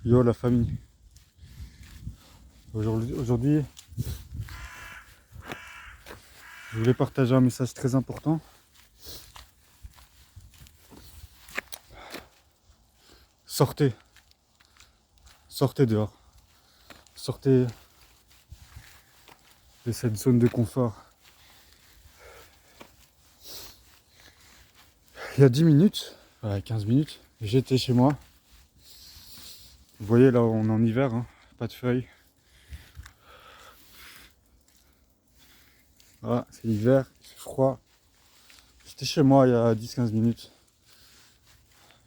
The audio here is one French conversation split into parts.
Yo la famille. Aujourd'hui, je voulais partager un message très important. Sortez. Sortez dehors. Sortez de cette zone de confort. Il y a 10 minutes, 15 minutes, j'étais chez moi. Vous voyez là, on est en hiver, hein, pas de feuilles. Voilà, c'est l'hiver, il fait froid. J'étais chez moi il y a 10-15 minutes.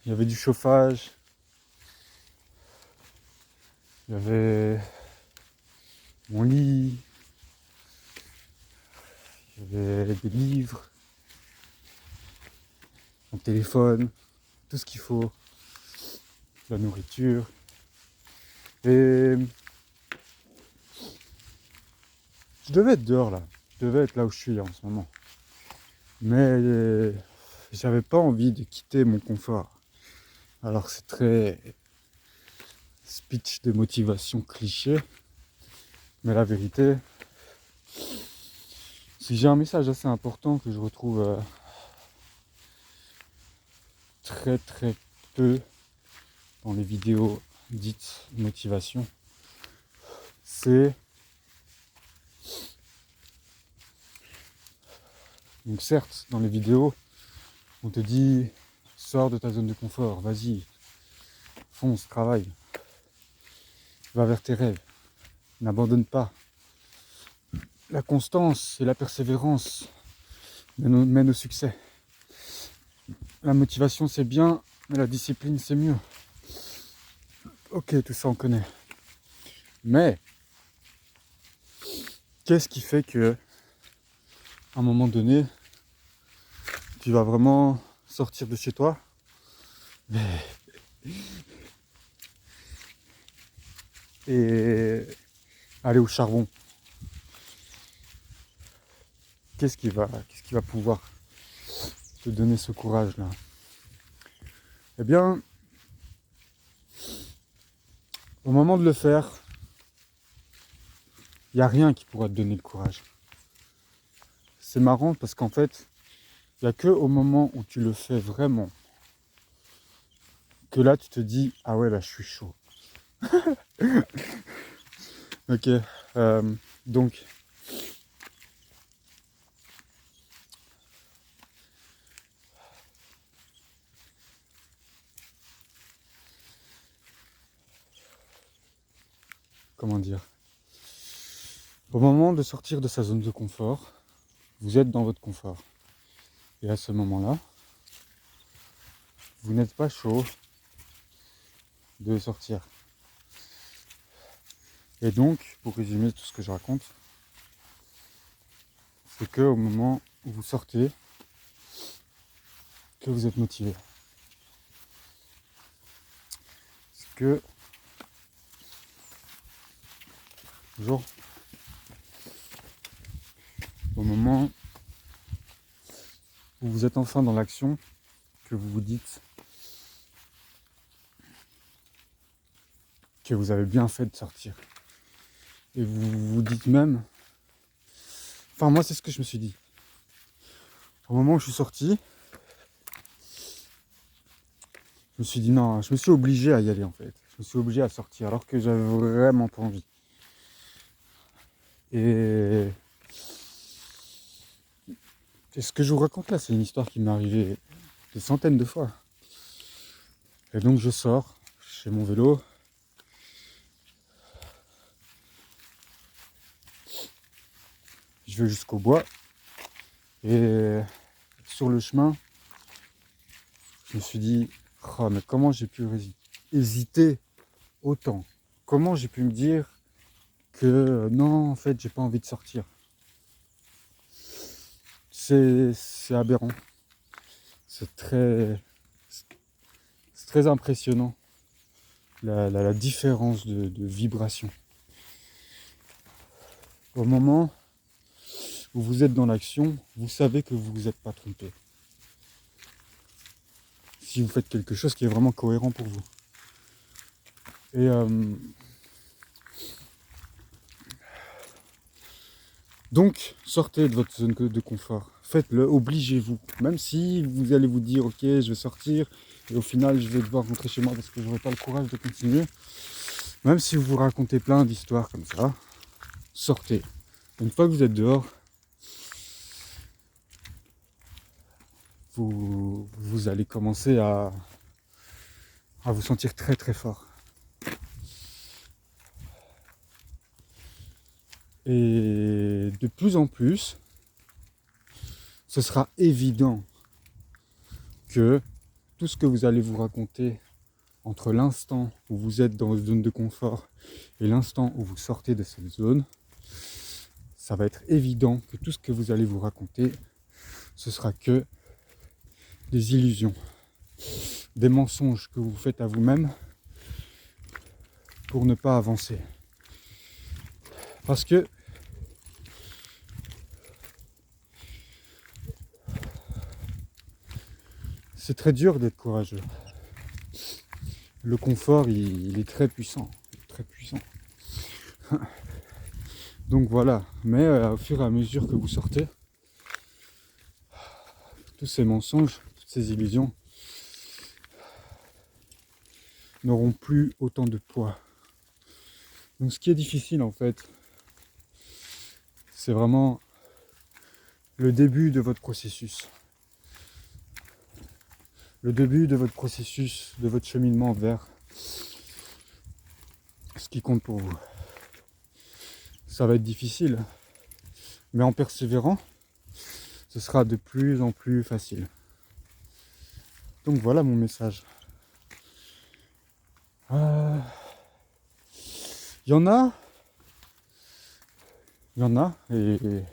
Il y avait du chauffage. Il y avait mon lit. Il y avait des livres. Mon téléphone. Tout ce qu'il faut. La nourriture. Et je devais être dehors là. Je devais être là où je suis en ce moment. Mais j'avais pas envie de quitter mon confort. Alors c'est très speech de motivation cliché. Mais la vérité, si j'ai un message assez important que je retrouve très peu dans les vidéos dites motivation, c'est donc certes dans les vidéos on te dit sors de ta zone de confort, vas-y, fonce, travaille, va vers tes rêves, n'abandonne pas. La constance et la persévérance mènent au succès. La motivation c'est bien, mais la discipline c'est mieux. Ok, tout ça on connaît. Mais qu'est-ce qui fait que à un moment donné tu vas vraiment sortir de chez toi et aller au charbon? Qu'est-ce qui va pouvoir te donner ce courage là? Eh bien, au moment de le faire, il n'y a rien qui pourra te donner le courage. C'est marrant parce qu'en fait, il n'y a que au moment où tu le fais vraiment que là tu te dis ah ouais là je suis chaud. Ok, donc comment dire, au moment de sortir de sa zone de confort, vous êtes dans votre confort. Et à ce moment-là, vous n'êtes pas chaud de sortir. Et donc, pour résumer tout ce que je raconte, c'est que au moment où vous sortez, que vous êtes motivé. C'est que, toujours, au moment où vous êtes enfin dans l'action, que vous vous dites que vous avez bien fait de sortir. Et vous vous dites même, enfin moi c'est ce que je me suis dit. Au moment où je suis sorti, je me suis dit non, je me suis obligé à y aller en fait. Je me suis obligé à sortir alors que j'avais vraiment pas envie. Et ce que je vous raconte là, c'est une histoire qui m'est arrivée des centaines de fois. Et donc je sors chez mon vélo. Je vais jusqu'au bois. Et sur le chemin, je me suis dit, oh, mais comment j'ai pu hésiter autant? Comment j'ai pu me dire que non, en fait, j'ai pas envie de sortir? C'est aberrant. C'est très impressionnant la différence de vibration. Au moment où vous êtes dans l'action, vous savez que vous vous êtes pas trompé. si vous faites quelque chose qui est vraiment cohérent pour vous. Et donc, sortez de votre zone de confort. Faites-le, obligez-vous. Même si vous allez vous dire, ok, je vais sortir, et au final, je vais devoir rentrer chez moi parce que je n'aurai pas le courage de continuer. Même si vous vous racontez plein d'histoires comme ça, sortez. Une fois que vous êtes dehors, vous allez commencer à vous sentir très très fort. Et de plus en plus, ce sera évident que tout ce que vous allez vous raconter entre l'instant où vous êtes dans une zone de confort et l'instant où vous sortez de cette zone, ça va être évident que tout ce que vous allez vous raconter, ce sera que des illusions, des mensonges que vous faites à vous-même pour ne pas avancer. Parce que c'est très dur d'être courageux. Le confort, il est très puissant, très puissant. Donc voilà, mais au fur et à mesure que vous sortez, tous ces mensonges, toutes ces illusions n'auront plus autant de poids. Donc ce qui est difficile en fait, c'est vraiment le début de votre processus. Le début de votre processus, de votre cheminement vers ce qui compte pour vous. Ça va être difficile, mais en persévérant, ce sera de plus en plus facile. Donc voilà mon message. Il y en a, et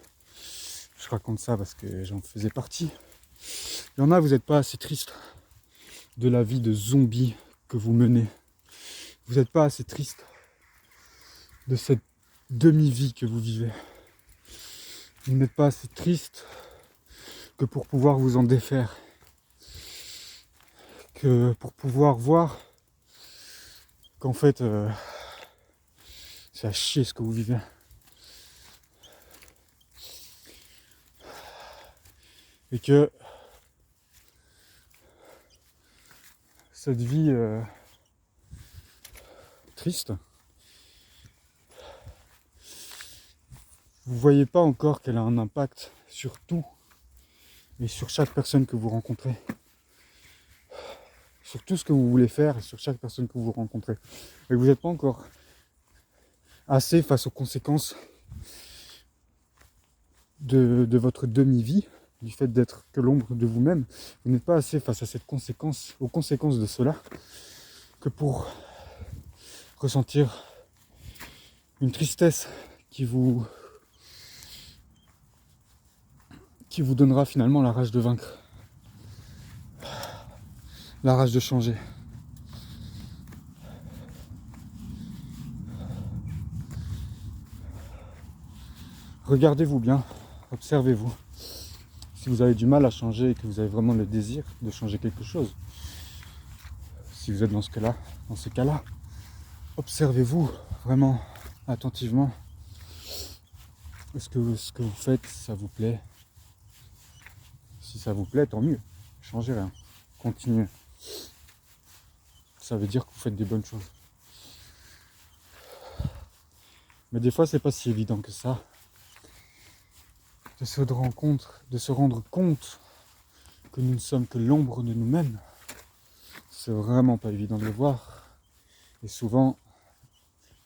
je raconte ça parce que j'en faisais partie. Il y en a, vous n'êtes pas assez triste de la vie de zombie que vous menez. Vous n'êtes pas assez triste de cette demi-vie que vous vivez. Vous n'êtes pas assez triste que pour pouvoir vous en défaire. Que pour pouvoir voir qu'en fait, c'est à chier ce que vous vivez. Et que cette vie triste, vous voyez pas encore qu'elle a un impact sur tout et sur chaque personne que vous rencontrez. Sur tout ce que vous voulez faire et sur chaque personne que vous rencontrez. Et que vous n'êtes pas encore assez face aux conséquences de votre demi-vie, du fait d'être que l'ombre de vous-même. Vous n'êtes pas assez face à cette conséquence, aux conséquences de cela, que pour ressentir une tristesse qui vous donnera finalement la rage de vaincre, la rage de changer. Regardez-vous bien, observez-vous. Si vous avez du mal à changer et que vous avez vraiment le désir de changer quelque chose, si vous êtes dans ces cas-là, observez-vous vraiment attentivement. Est-ce que ce que vous faites, ça vous plaît? Si ça vous plaît, tant mieux. Changez rien. Continuez. Ça veut dire que vous faites des bonnes choses. Mais des fois, c'est pas si évident que ça. De se rendre compte que nous ne sommes que l'ombre de nous-mêmes. C'est vraiment pas évident de le voir. Et souvent,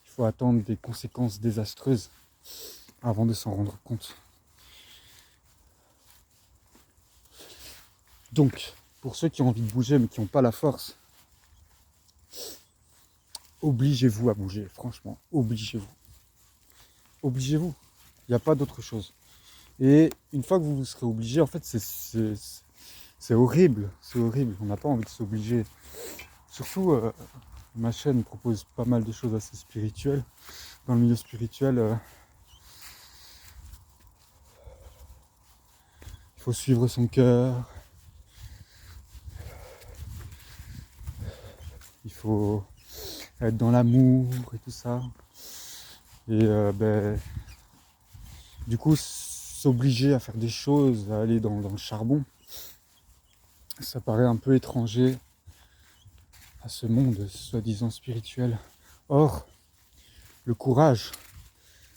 il faut attendre des conséquences désastreuses avant de s'en rendre compte. Donc, pour ceux qui ont envie de bouger mais qui n'ont pas la force, obligez-vous à bouger, franchement, obligez-vous. Obligez-vous, il n'y a pas d'autre chose. Et une fois que vous serez obligé, en fait, c'est horrible, on n'a pas envie de s'obliger. Surtout, ma chaîne propose pas mal de choses assez spirituelles. Dans le milieu spirituel, il faut suivre son cœur, Il faut être dans l'amour et tout ça. Et du coup, s'obliger à faire des choses, à aller dans le charbon, ça paraît un peu étranger à ce monde soi-disant spirituel. Or, le courage,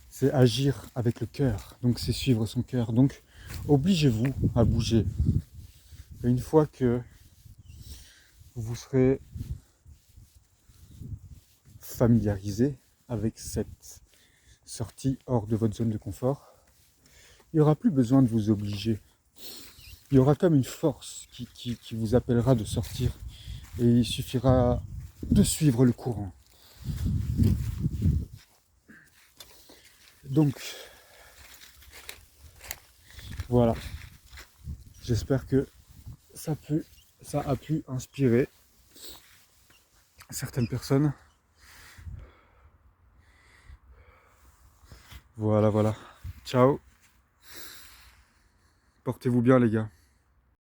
c'est agir avec le cœur, donc c'est suivre son cœur. Donc, obligez-vous à bouger. Et une fois que vous serez familiarisé avec cette sortie hors de votre zone de confort, il n'y aura plus besoin de vous obliger. Il y aura comme une force qui vous appellera de sortir et il suffira de suivre le courant. Donc, voilà. J'espère que ça a pu inspirer certaines personnes. Voilà. Ciao. Portez-vous bien les gars.